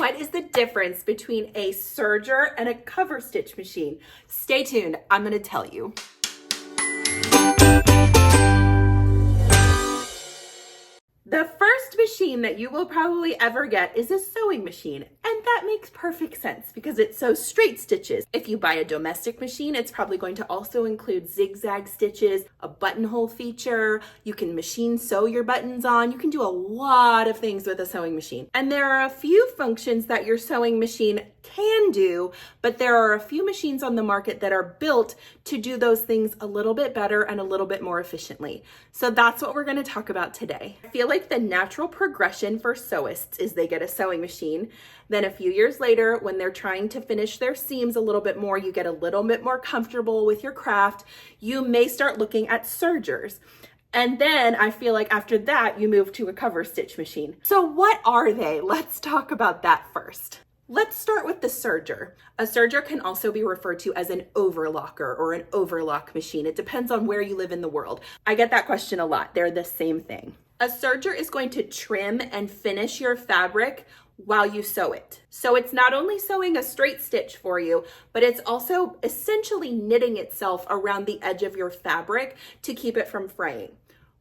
What is the difference between a serger and a cover stitch machine? Stay tuned, I'm gonna tell you. The first machine that you will probably ever get is a sewing machine, and that makes perfect sense because it sews straight stitches. If you buy a domestic machine, it's probably going to also include zigzag stitches, a buttonhole feature, you can machine sew your buttons on, you can do a lot of things with a sewing machine. And there are a few functions that your sewing machine can do, but there are a few machines on the market that are built to do those things a little bit better and a little bit more efficiently. So that's what we're going to talk about today. I feel like the natural progression for sewists is they get a sewing machine. Then a few years later, when they're trying to finish their seams a little bit more, you get a little bit more comfortable with your craft, you may start looking at sergers. And then I feel like after that, you move to a cover stitch machine. So what are they? Let's talk about that first. Let's start with the serger. A serger can also be referred to as an overlocker or an overlock machine. It depends on where you live in the world. I get that question a lot. They're the same thing. A serger is going to trim and finish your fabric while you sew it. So it's not only sewing a straight stitch for you, but it's also essentially knitting itself around the edge of your fabric to keep it from fraying.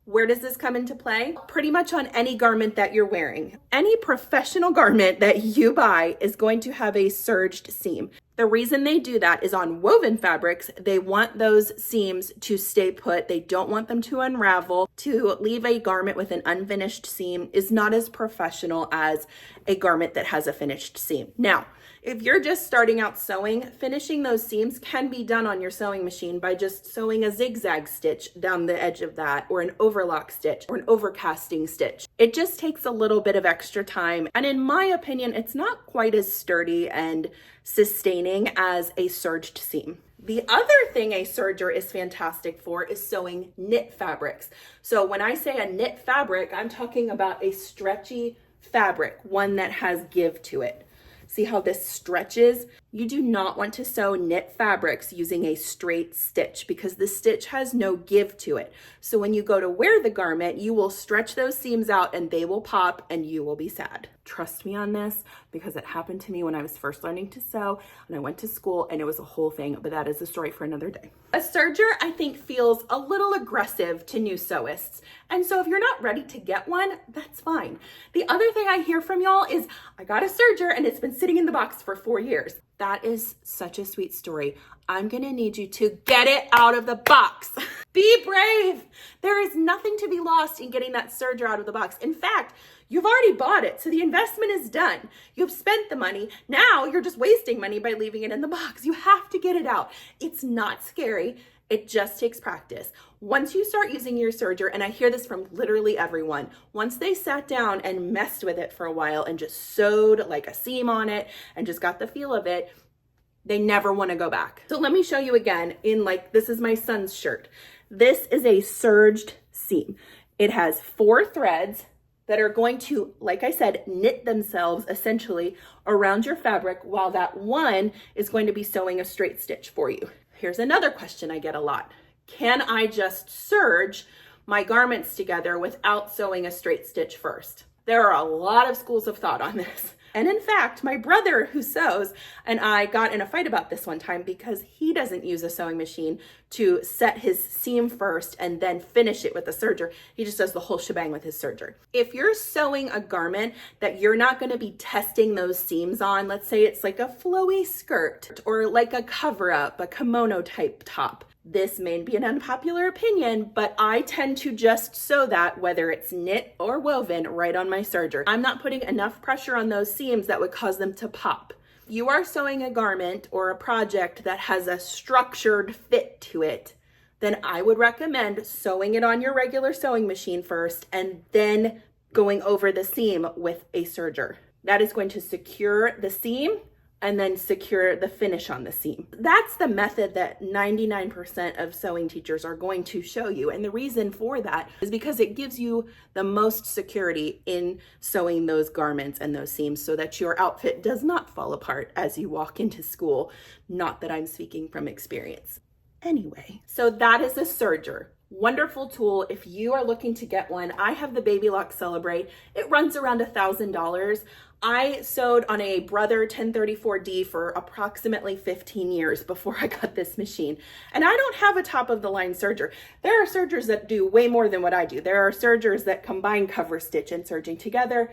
Where does this come into play? Pretty much on any garment that you're wearing. Any professional garment that you buy is going to have a serged seam. The reason they do that is on woven fabrics, they want those seams to stay put. They don't want them to unravel. To leave a garment with an unfinished seam is not as professional as a garment that has a finished seam. Now, if you're just starting out sewing, finishing those seams can be done on your sewing machine by just sewing a zigzag stitch down the edge of that, or an overlock stitch, or an overcasting stitch. It just takes a little bit of extra time, and in my opinion, it's not quite as sturdy and sustaining as a serged seam. The other thing a serger is fantastic for is sewing knit fabrics. So when I say a knit fabric, I'm talking about a stretchy fabric, one that has give to it. See how this stretches? You do not want to sew knit fabrics using a straight stitch because the stitch has no give to it. So when you go to wear the garment, you will stretch those seams out and they will pop and you will be sad. Trust me on this because it happened to me when I was first learning to sew and I went to school and it was a whole thing, but that is a story for another day. A serger, I think, feels a little aggressive to new sewists. And so if you're not ready to get one, that's fine. The other thing I hear from y'all is, I got a serger and it's been sitting in the box for 4 years. That is such a sweet story. I'm gonna need you to get it out of the box. Be brave. There is nothing to be lost in getting that serger out of the box. In fact, you've already bought it, so the investment is done. You've spent the money. Now you're just wasting money by leaving it in the box. You have to get it out. It's not scary. It just takes practice. Once you start using your serger, and I hear this from literally everyone, once they sat down and messed with it for a while and just sewed like a seam on it and just got the feel of it, they never want to go back. So let me show you again this is my son's shirt. This is a serged seam. It has 4 threads that are going to, like I said, knit themselves essentially around your fabric while that one is going to be sewing a straight stitch for you. Here's another question I get a lot. Can I just serge my garments together without sewing a straight stitch first? There are a lot of schools of thought on this. And in fact, my brother who sews and I got in a fight about this one time because he doesn't use a sewing machine to set his seam first and then finish it with a serger. He just does the whole shebang with his serger. If you're sewing a garment that you're not going to be testing those seams on, let's say it's like a flowy skirt or like a cover up, a kimono type top. This may be an unpopular opinion, but I tend to just sew that, whether it's knit or woven, right on my serger. I'm not putting enough pressure on those seams that would cause them to pop. You are sewing a garment or a project that has a structured fit to it, then I would recommend sewing it on your regular sewing machine first and then going over the seam with a serger. That is going to secure the seam and then secure the finish on the seam. That's the method that 99% of sewing teachers are going to show you. And the reason for that is because it gives you the most security in sewing those garments and those seams so that your outfit does not fall apart as you walk into school. Not that I'm speaking from experience. Anyway, so that is a serger. Wonderful tool. If you are looking to get one, I have the Babylock Celebrate. It runs around $1,000. I sewed on a Brother 1034D for approximately 15 years before I got this machine. And I don't have a top of the line serger. There are sergers that do way more than what I do. There are sergers that combine cover stitch and serging together.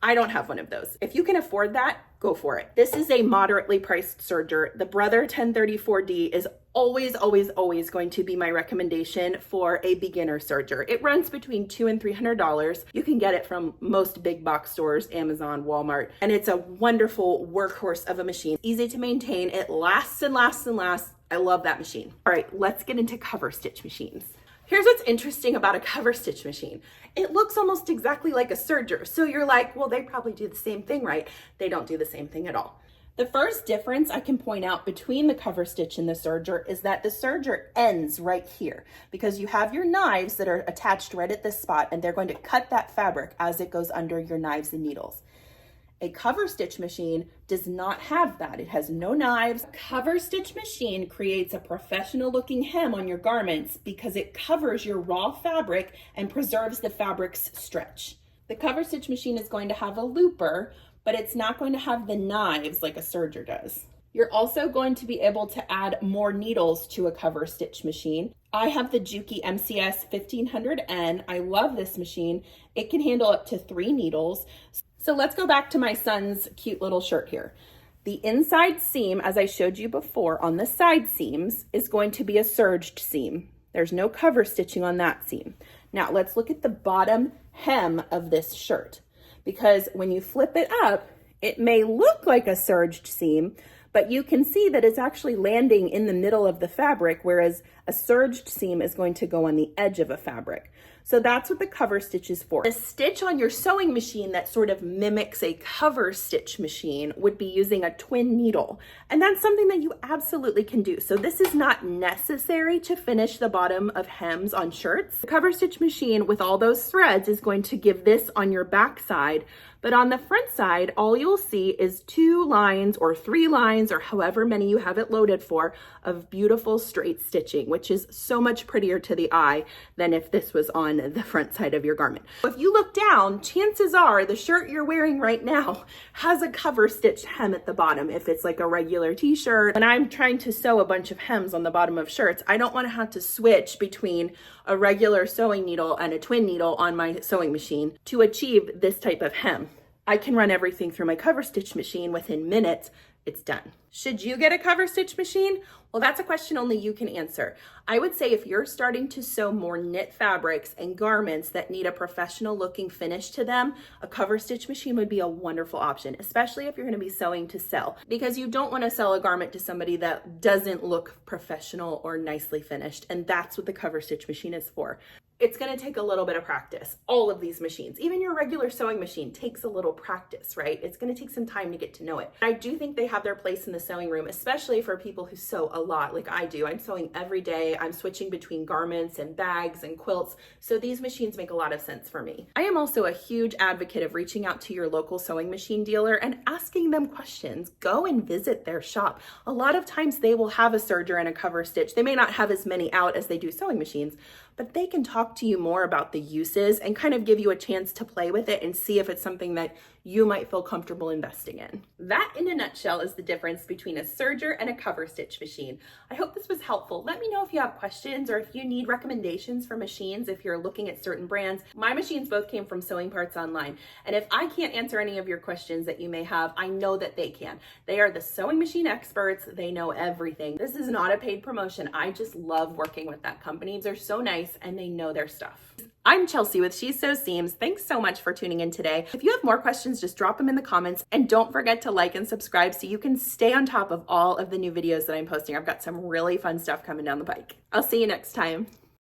I don't have one of those. If you can afford that, go for it. This is a moderately priced serger. The Brother 1034D is always, always, always going to be my recommendation for a beginner serger. It runs between $200 and $300. You can get it from most big box stores, Amazon, Walmart, and it's a wonderful workhorse of a machine. Easy to maintain. It lasts and lasts and lasts. I love that machine. All right, let's get into cover stitch machines. Here's what's interesting about a cover stitch machine. It looks almost exactly like a serger. So you're like, well, they probably do the same thing, right? They don't do the same thing at all. The first difference I can point out between the cover stitch and the serger is that the serger ends right here because you have your knives that are attached right at this spot and they're going to cut that fabric as it goes under your knives and needles. A cover stitch machine does not have that. It has no knives. A cover stitch machine creates a professional looking hem on your garments because it covers your raw fabric and preserves the fabric's stretch. The cover stitch machine is going to have a looper, but it's not going to have the knives like a serger does. You're also going to be able to add more needles to a cover stitch machine. I have the Juki MCS 1500N. I love this machine. It can handle up to 3 needles. So let's go back to my son's cute little shirt here. The inside seam, as I showed you before on the side seams, is going to be a serged seam. There's no cover stitching on that seam. Now let's look at the bottom hem of this shirt, because when you flip it up, it may look like a serged seam, but you can see that it's actually landing in the middle of the fabric, whereas a serged seam is going to go on the edge of a fabric. So that's what the cover stitch is for. A stitch on your sewing machine that sort of mimics a cover stitch machine would be using a twin needle. And that's something that you absolutely can do. So this is not necessary to finish the bottom of hems on shirts. The cover stitch machine with all those threads is going to give this on your back side. But on the front side, all you'll see is 2 lines or 3 lines or however many you have it loaded for of beautiful straight stitching, which is so much prettier to the eye than if this was on the front side of your garment. If you look down, chances are the shirt you're wearing right now has a cover stitch hem at the bottom if it's like a regular t-shirt. When I'm trying to sew a bunch of hems on the bottom of shirts, I don't want to have to switch between a regular sewing needle and a twin needle on my sewing machine to achieve this type of hem. I can run everything through my cover stitch machine within minutes. It's done. Should you get a cover stitch machine? Well, that's a question only you can answer. I would say if you're starting to sew more knit fabrics and garments that need a professional looking finish to them, a cover stitch machine would be a wonderful option, especially if you're going to be sewing to sell, because you don't want to sell a garment to somebody that doesn't look professional or nicely finished. And that's what the cover stitch machine is for. It's going to take a little bit of practice. All of these machines, even your regular sewing machine, takes a little practice, right? It's going to take some time to get to know it. I do think they have their place in the sewing room, especially for people who sew a lot like I do. I'm sewing every day. I'm switching between garments and bags and quilts. So these machines make a lot of sense for me. I am also a huge advocate of reaching out to your local sewing machine dealer and asking them questions. Go and visit their shop. A lot of times they will have a serger and a cover stitch. They may not have as many out as they do sewing machines, but they can talk to you more about the uses and kind of give you a chance to play with it and see if it's something that you might feel comfortable investing in. That, in a nutshell, is the difference between a serger and a cover stitch machine. I hope this was helpful. Let me know if you have questions or if you need recommendations for machines if you're looking at certain brands. My machines both came from Sewing Parts Online, and if I can't answer any of your questions that you may have, I know that they can. They are the sewing machine experts. They know everything. This is not a paid promotion. I just love working with that company. They're so nice and they know their stuff. I'm Chelsea with She Sews Seams. Thanks so much for tuning in today. If you have more questions, just drop them in the comments, and don't forget to like and subscribe so you can stay on top of all of the new videos that I'm posting. I've got some really fun stuff coming down the pike. I'll see you next time.